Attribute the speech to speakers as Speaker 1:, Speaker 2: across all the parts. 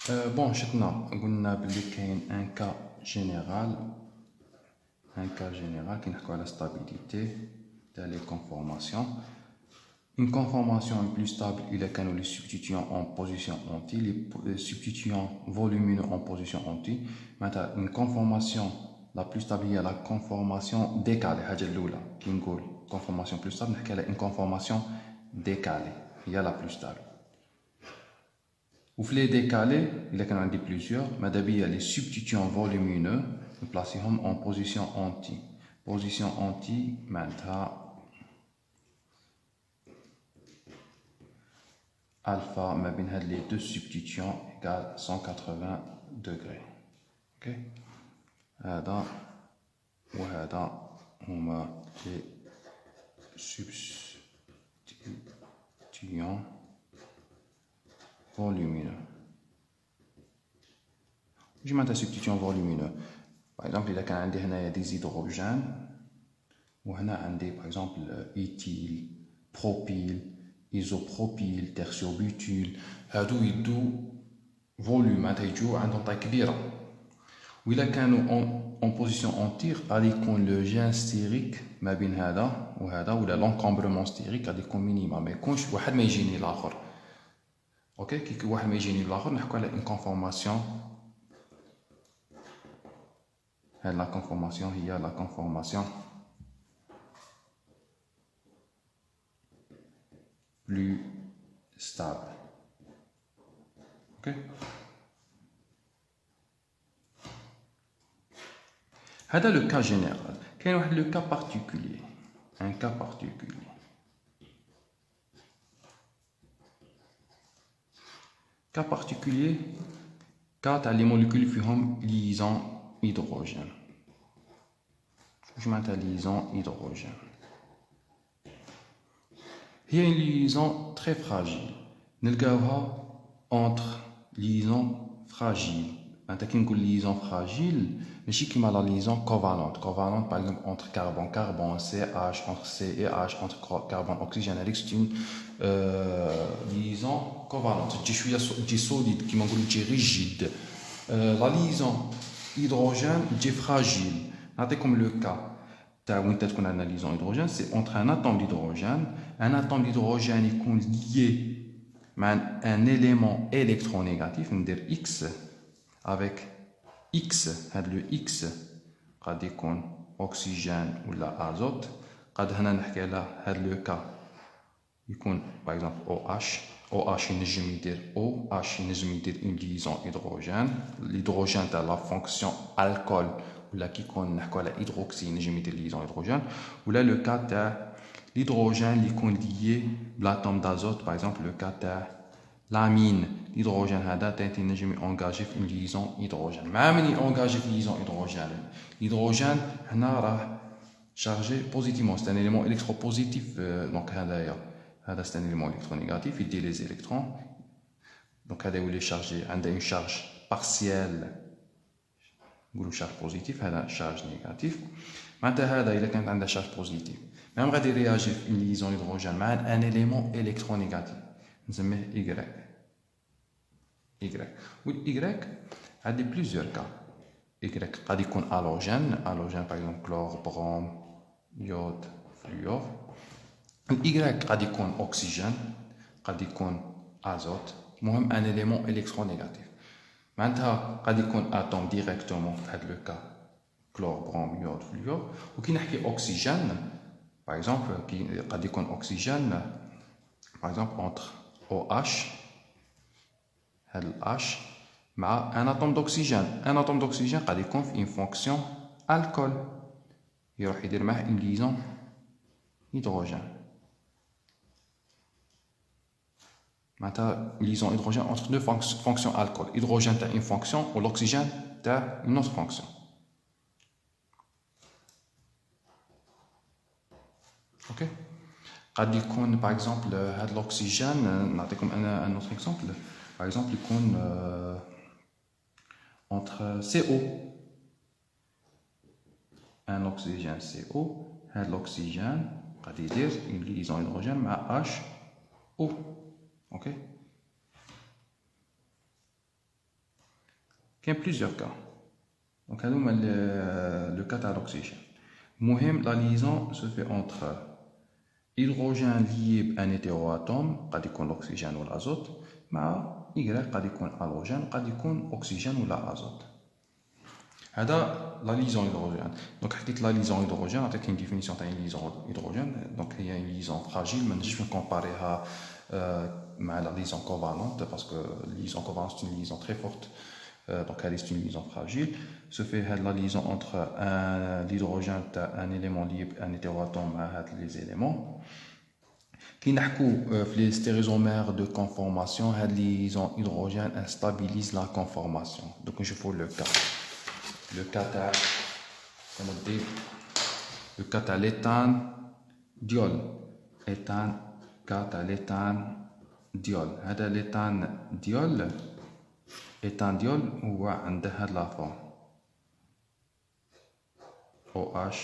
Speaker 1: Bon, قلنا بلي كاين ان كا جينيرال qui نحكوا على stabilité تاع les conformations. Une conformation est plus stable il est quand les substituants en position anti, les substituants volumineux en position anti. Maintenant, une conformation la plus stable هي la conformation décalée. هذه الأولى كي نقول conformation plus stable نحكي على une conformation décalée هي la plus stable. Ou les décalés, il y en a plusieurs, mais d'abord les substituants volumineux, nous plaçons en position anti. Position anti, maintenant, alpha, mais bien les deux substituants égale 180 degrés. Ok? هذا وهذا هما les substituants volumineux. Je mets un substituant volumineux. Par exemple, il y a des hydrogènes. Ou il y a par exemple éthyle, propyle, isopropyle, tertiobutyle. هادو يدو volume يجو عندهم طاي كبيرة. وإلا كانوا en position anti غادي يكون le gain stérique ما بين هذا وهذا ولا l'encombrement stérique غادي يكون مينيمال ما يكونش واحد ما يجيني الآخر. اوكي كي واحد ما يجيني الاخر نحكوا على اون كونفورماسيون. هاد لا كونفورماسيون هي لا كونفورماسيون بلو ستابل. اوكي هذا لو كا جينيرال. كاين واحد لو كا بارتيكولي ان كا بارتيكولي. Cas particulier, cas les molécules fihom liaison hydrogène. Je mets liaison hydrogène. Il y a une liaison très fragile. نلقاوها entre liaison fragile. Maintenant qu'une liaison fragile, mais كيما la liaison covalente. Covalente par exemple entre carbone, CH, entre C et H, entre carbone, oxygène, c'est une liaison covalente. تجي solide, كيما نقولوا تجي rigide. La liaison hydrogène تجي fragile. نعطيكم le cas. وين تكون عندنا liaison hydrogène, c'est entre un atome d'hydrogène. Un atome d'hydrogène يكون lié مع un élément électronégatif, ندير X avec X, le X قد يكون oxygène ولا azote. قد هنا نحكي على هذا لو كا يكون par exemple OH ينجم يدير OH ينجم يدير une liaison hydrogène. L'hydrogène تاع la fonction alcool ولا كي يكون نحكوا على hydroxy ينجم يدير liaison hydrogène. ولا le cas تاع l'hydrogène اللي يكون lié بالاتوم d'azote par exemple le cas تاع l'amine. L'hydrogène هذا تاني نجم ينجاجي في une liaison hydrogène. مع من ينجاجي في liaison hydrogène l'hydrogène هنا راه chargé positivement, c'est un élément électropositif. Donc هذا c'est un élément électronégatif, il dit les électrons. Donc هذا يولي chargé عنده une charge partielle نقولوا charge positive, هذا charge négatif. معناتها هذا إذا كانت عنده charge positive même غادي يرياجي في une liaison hydrogène مع un élément électronégatif نسميه Y. والY عندي plusieurs cas. Y قد يكون halogène par exemple chlore, brome, iode, fluor. Y قد يكون oxygène, قد يكون azote. المهم un élément électronégatif. معناتها قد يكون atome directement في هذا le cas chlore, brome, iode, fluor. وكي نحكي oxygène par exemple قد يكون oxygène par exemple entre OH H مع un atome d'oxygène. Un atome d'oxygène قد يكون في une fonction alcool يروح يدير معه une liaison hydrogène. معناتها liaison hydrogène entre deux fonctions alcool. Hydrogène تاع une fonction و l'oxygène تاع une autre fonction. Ok. قد يكون par exemple هذا l'oxygène نعطيكم un autre exemple. Par exemple, il compte entre CO, un oxygène CO, l'oxygène, c'est-à-dire une liaison hydrogène à HO. Ok? Il y a plusieurs cas. Donc, le cas de l'oxygène. La liaison se fait entre hydrogène lié à un hétéroatome, l'oxygène ou l'azote, et Y, halogène, oxygène ou l'azote. C'est la liaison hydrogène. Donc, la liaison hydrogène, avec une définition de la liaison hydrogène, donc il y a une liaison fragile, mais je peux comparer à la liaison covalente, parce que la liaison covalente c'est une liaison très forte. Donc, elle est une liaison fragile. Se fait la liaison entre l'hydrogène, un élément lié à un hétéroatome, les éléments. Qui les stéréisomères de conformation, la liaison hydrogène stabilise la conformation. Donc, je fais le cas. Le cas de l'éthane diol. Diol. L'éthane diol هو عنده هاد la forme OH.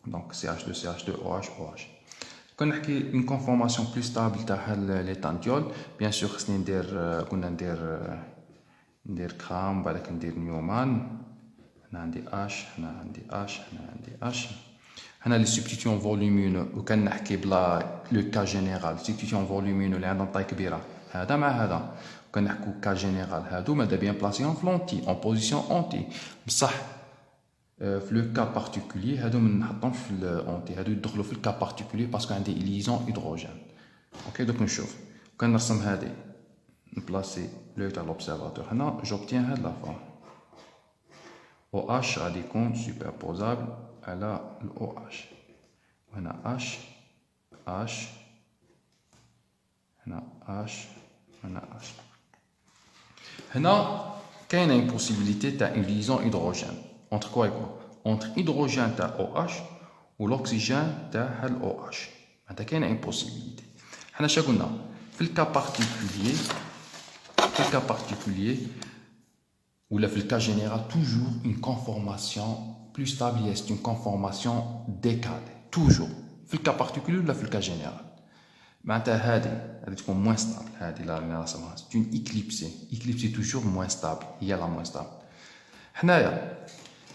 Speaker 1: Donc CH2 CH2 OH OH. Quand on a une conformation plus stable de l'éthane diol, bien sûr c'est ندير كرام بالك ندير نيومان. هنا عندي H هنا عندي H هنا عندي H. هنا لي سبستيتيون فولومينو وكنحكي بلا لو كا جينيرال سبستيتيون فولومينو اللي عندهم طاي كبيره هذا مع هذا وكنحكوا كا جينيرال هادو مادا بيان بلاسيون في لونتي اون بوزيسيون اونتي بصح في لو كا بارتيكولي هادو ما نحطهمش في الاونتي هادو يدخلوا في الكا بارتيكولي باسكو عندي ليزون هيدروجين. اوكي دوك نشوف كنرسم هادي نبلاسي لو تاع لوبسيرفاتور هنا جوبتيان هاد لا فورم OH غادي يكون سوبربوزابل على ال OH وهنا H هنا H هنا H. هنا كاينه une possibilité تاع une liaison hydrogène entre quoi et quoi entre hydrogène تاع OH و l'oxygène تاع ال OH. هذا كاينه une possibilité. حنا شا قلنا في الكا بارتيكولير ou في الكا général toujours une conformation plus stable c'est une conformation décalée toujours في الكا particulier ولا في الكا général. معناتها هذه تكون موان ستابل هذه اللي رسمها c'est une éclipsée toujours moins stable هي لا موان ستابل. حنايا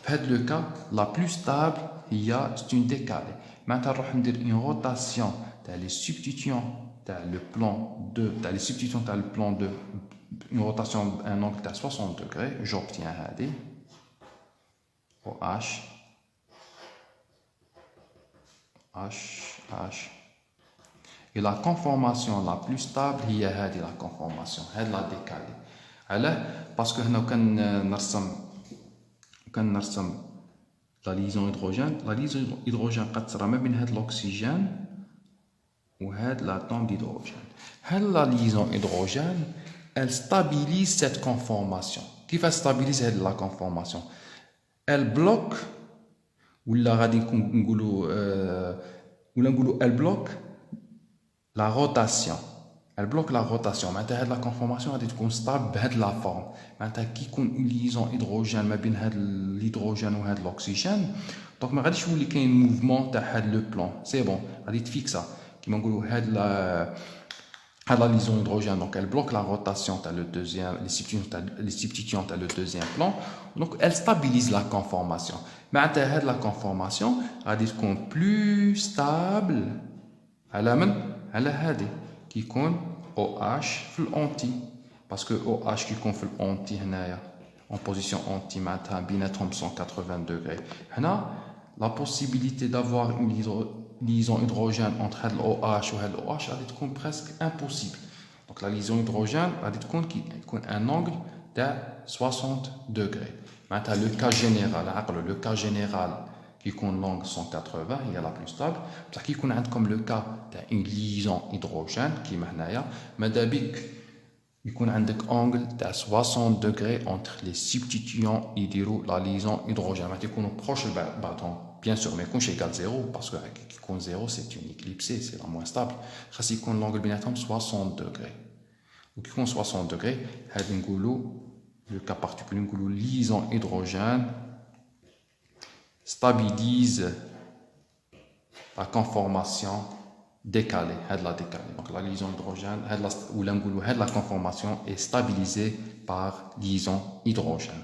Speaker 1: في هذا لو كا لا بلو ستابل هي c'est une décalée معناتها نروح ندير une rotation تاع les substituants تاع le plan 2 تاع les substituants تاع le plan 2 une rotation un angle de 60 degrés, j'obtiens هذه OH et la conformation la plus stable هي هذه la conformation هذه la décalée. علاه باسكو هنا كنرسم la liaison hydrogène قد تصرى ما بين هذا l'oxygène وهذا l'atome d'hydrogène. هذه la liaison hydrogène elle stabilise cette conformation. Qui va stabiliser la conformation? Elle bloque elle bloque la rotation. Elle bloque la rotation. Maintenant, la conformation est stable de la forme. Maintenant, qui a une liaison hydrogène entre l'hydrogène et l'oxygène, donc je vais dire un mouvement de le plan. C'est bon, elle est fixe. Qui m'a dit la liaison hydrogène, donc elle bloque la rotation, les substituants à le deuxième plan, donc elle stabilise la conformation. Mais à la conformation, elle est plus stable à la qui compte OH في l'anti, parce que OH qui compte في l'anti en position anti, maintenant بيناتهم 180 degrés. Là, la possibilité d'avoir une liaison hydrogène entre le OH et le OH est presque impossible. Donc la liaison hydrogène a un angle de 60 degrés. Maintenant le cas général qui compte l'angle 180, il y a la plus stable. Ça qui compte comme le cas d'une liaison hydrogène qui est mais d'habitude il y a un angle de 60 degrés entre les substituants et la liaison hydrogène. Il y a proche du bâton. Bien sûr, mais quand égal 0, parce que quand 0, c'est une éclipsée, c'est la moins stable. Si on l'angle binatom 60 degrés. Donc, quand 60 degrés, le cas particulier, la liaison hydrogène stabilise la conformation décalée, donc la liaison hydrogène ou la conformation est stabilisée par liaison hydrogène.